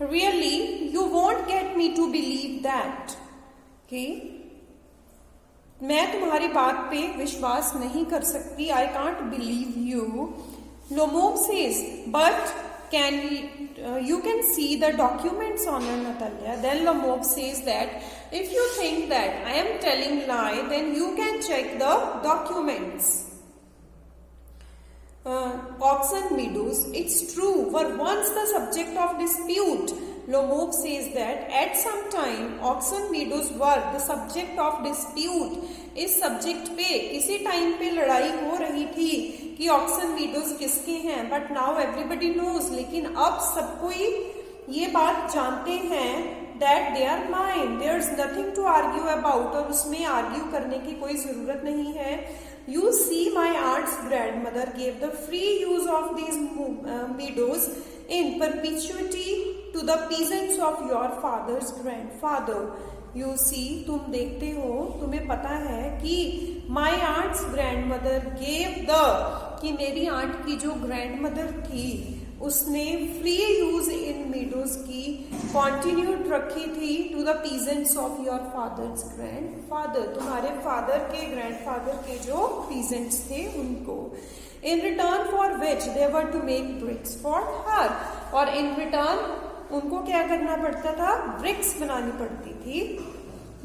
Really, you won't get me to believe that. Okay? मैं तुम्हारी बात पे विश्वास नहीं कर सकती. I can't believe you. Lomov says, but you can see the documents on her, Natalia. Then Lomov says that if you think that I am telling lie, then you can check the documents. Oxen meadows, it's true, were once the subject of dispute. Lomov says that at some time oxen meadows were the subject of dispute. इस subject पे किसी time पे लड़ाई हो रही थी कि oxen meadows किसके हैं, बट नाउ एवरीबडी नोज. लेकिन अब सब कोई ये बात जानते हैं that they are mine. There is nothing to argue about. और उसमें आर्ग्यू करने की कोई जरूरत नहीं है. You see, my aunt's grandmother gave the free use of these meadows in perpetuity to the peasants of your father's grandfather. You see, तुम देखते हो, तुम्हें पता है कि my aunt's grandmother gave the, कि मेरी आंट की जो ग्रैंडमदर थी उसने फ्री यूज इन मीडोज की कॉन्टिन्यूड रखी थी to the peasants of your father's grandfather. तुम्हारे फादर के ग्रैंडफादर के जो पीजेंट्स थे उनको. In return for which they were to make bricks for her. और इन रिटर्न उनको क्या करना पड़ता था? ब्रिक्स बनानी पड़ती थी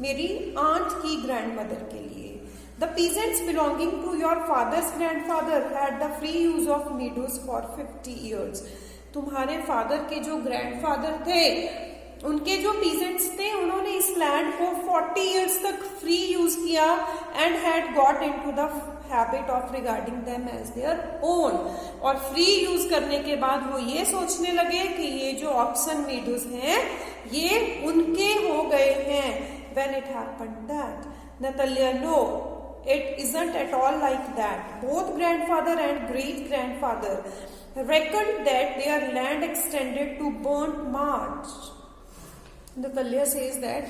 मेरी आंट की ग्रैंडमदर के लिए. The peasants belonging to your father's grandfather had the free use of meadows for 50 years. तुम्हारे फादर के जो ग्रैंडफादर थे, उनके जो पीजेंट्स थे, उन्होंने इस लैंड को 40 इयर्स तक फ्री यूज किया and had got into the habit of regarding them as their own. और फ्री यूज करने के बाद वो ये सोचने लगे कि ये जो ऑक्सन मीडोज हैं ये उनके हो गए हैं. When it happened that, Natalia, no, it isn't at all like that. Both grandfather and great grandfather reckoned that their land extended to Burnt Marsh. Natalia says that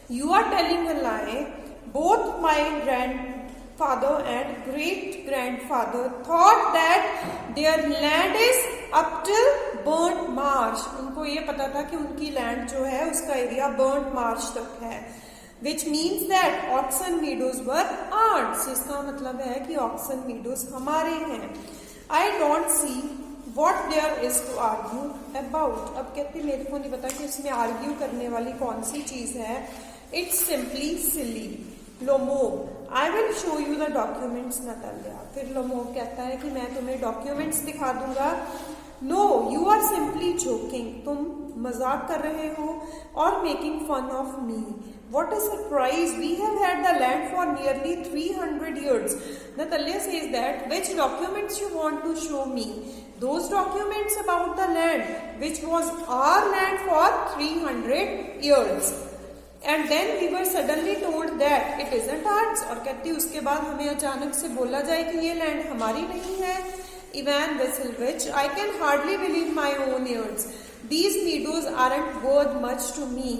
you are telling a lie. Both my grandfather and great grandfather thought that their land is up till Burnt Marsh. उनको ये पता था कि उनकी land जो है उसका area burnt Marsh तक है. Which means that oxen meadows were ours. इसका मतलब है कि oxen meadows हमारे हैं. I don't see what there is to argue about. अब कहते मेरे को नहीं पता कि इसमें आर्ग्यू करने वाली कौन सी चीज है. It's simply silly. Lomov, I will show you the documents, Natalia. फिर Lomov कहता है कि मैं तुम्हें डॉक्यूमेंट्स दिखा दूंगा. No, you are simply joking. तुम मजाक कर रहे हो और making fun of me. What a surprise! We have had the land for nearly 300 years. Natalia says that which documents you want to show me? Those documents about the land which was our land for 300 years. And then we were suddenly told that it isn't ours. और कहती उसके बाद हमें अचानक से बोला जाए कि ये लैंड हमारी नहीं है. Ivan Vasilevich, I can hardly believe my own ears. These meadows aren't worth much to me.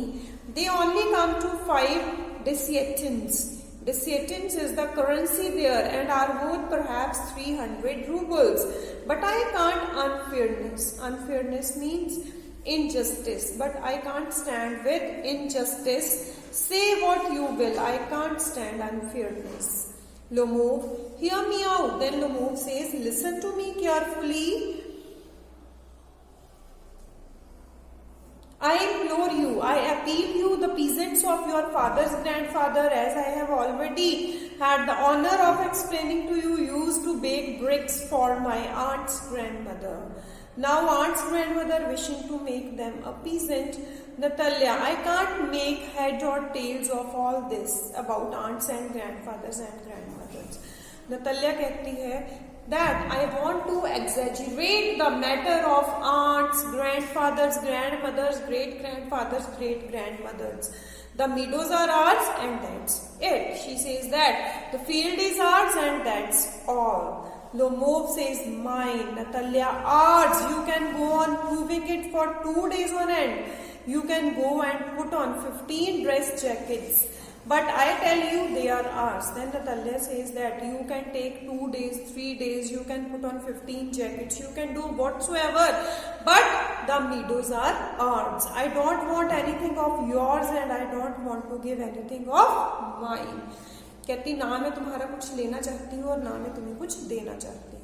They only come to 5 desiatins. Desiatins is the currency there and are worth perhaps 300 rubles. But I can't unfairness. Unfairness means injustice. But I can't stand with injustice. Say what you will. I can't stand unfairness. Lomov, hear me out. Then Lomov says, listen to me carefully. I implore you, I appeal you, the peasants of your father's grandfather, as I have already had the honor of explaining to you, used to bake bricks for my aunt's grandmother. Now aunt's grandmother wishing to make them a peasant. Natalia, I can't make head or tails of all this about aunts and grandfathers and grandmothers. Natalia कहती है that I want to exaggerate the matter of aunts, grandfathers, grandmothers, great-grandfathers, great-grandmothers. The meadows are ours and that's it. She says that the field is ours and that's all. Lomov says mine. Natalia, ours. You can go on proving it for 2 days on end. You can go and put on 15 dress jackets. But I tell you they are ours. Then Natalia says that you can take 2 days, 3 days, you can put on 15 jackets, you can do whatsoever, but the meadows are ours. I don't want anything of yours and I don't want to give anything of mine. कहती ना मैं तुम्हारा कुछ लेना चाहती हूँ और ना मैं तुम्हें कुछ देना चाहती हूँ.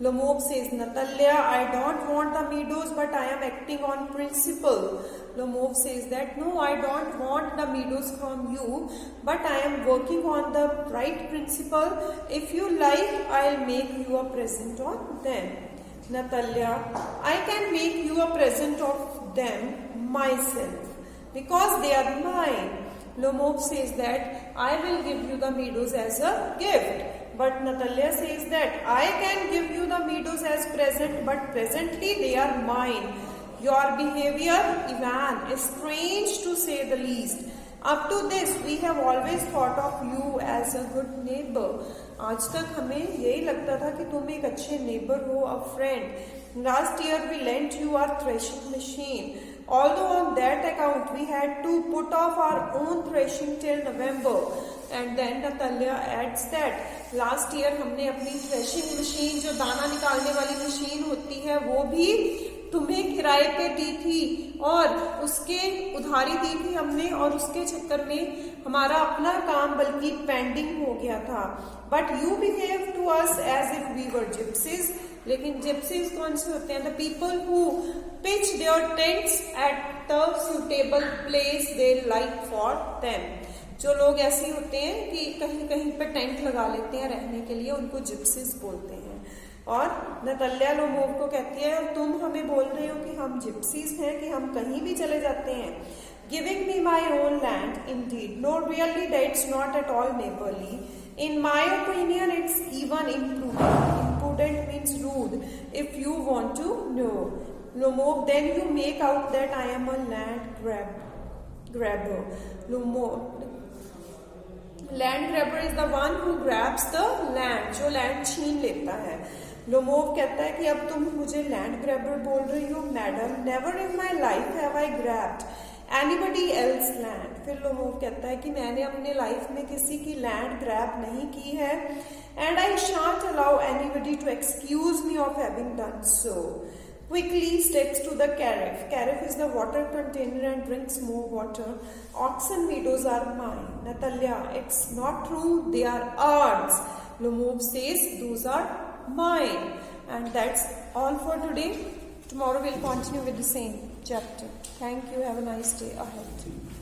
Lomov says, Natalia, I don't want the meadows, but I am acting on principle. Lomov says that, no, I don't want the meadows from you, but I am working on the right principle. If you like, I'll make you a present of them. Natalia, I can make you a present of them myself, because they are mine. Lomov says that, I will give you the meadows as a gift. But Natalia says that, I can give you the meadows as present, but presently they are mine. Your behavior, Ivan, is strange to say the least. Up to this, we have always thought of you as a good neighbor. आज तक हमें यही लगता था कि तुम एक अच्छे neighbor हो, a friend. Last year we lent you our threshing machine. Although on that account we had to put off our own threshing till November. And then Natalia adds that last year हमने अपनी threshing machine जो दाना निकालने वाली machine होती है वो भी तुम्हें किराए पे दी थी और उसके उधारी दी थी हमने और उसके चक्कर में हमारा अपना काम बल्कि पेंडिंग हो गया था. But you behave to us as if we were gypsies. लेकिन जिप्सीज कौन से होते हैं? The people who pitch their tents at the suitable place they like for them. जो लोग ऐसे होते हैं कि कहीं कहीं पे टेंट लगा लेते हैं रहने के लिए, उनको जिप्सीज बोलते हैं. और नताल्या लोमोव को कहती है, और तुम हमें बोल रहे हो कि हम जिप्सीज हैं, कि हम कहीं भी चले जाते हैं. Giving me my own land indeed. No really that's not at all neighbourly. In my opinion, it's even imprudent. Imprudent means rude, if you want to know. Lomov, then you make out that I am a land grabber. Lomov, land grabber is the one who grabs the land, जो land छीन लेता है. Lomov कहता है कि अब तुम मुझे लैंड ग्रैबर बोल रही हो. Madam, never in my life have I grabbed anybody else land. फिर लोमोव कहता है कि मैंने अपने लाइफ में किसी की लैंड ग्रैब नहीं की है. And I shan't allow anybody to excuse me of having done so. Quickly steps to the carafe. Carafe is the water container and drinks more water. Oxen meadows are mine. Natalia, it's not true. They are ours. Lomov says those are mine. And that's all for today. Tomorrow we'll continue with the same chapter. Thank you. Have a nice day ahead.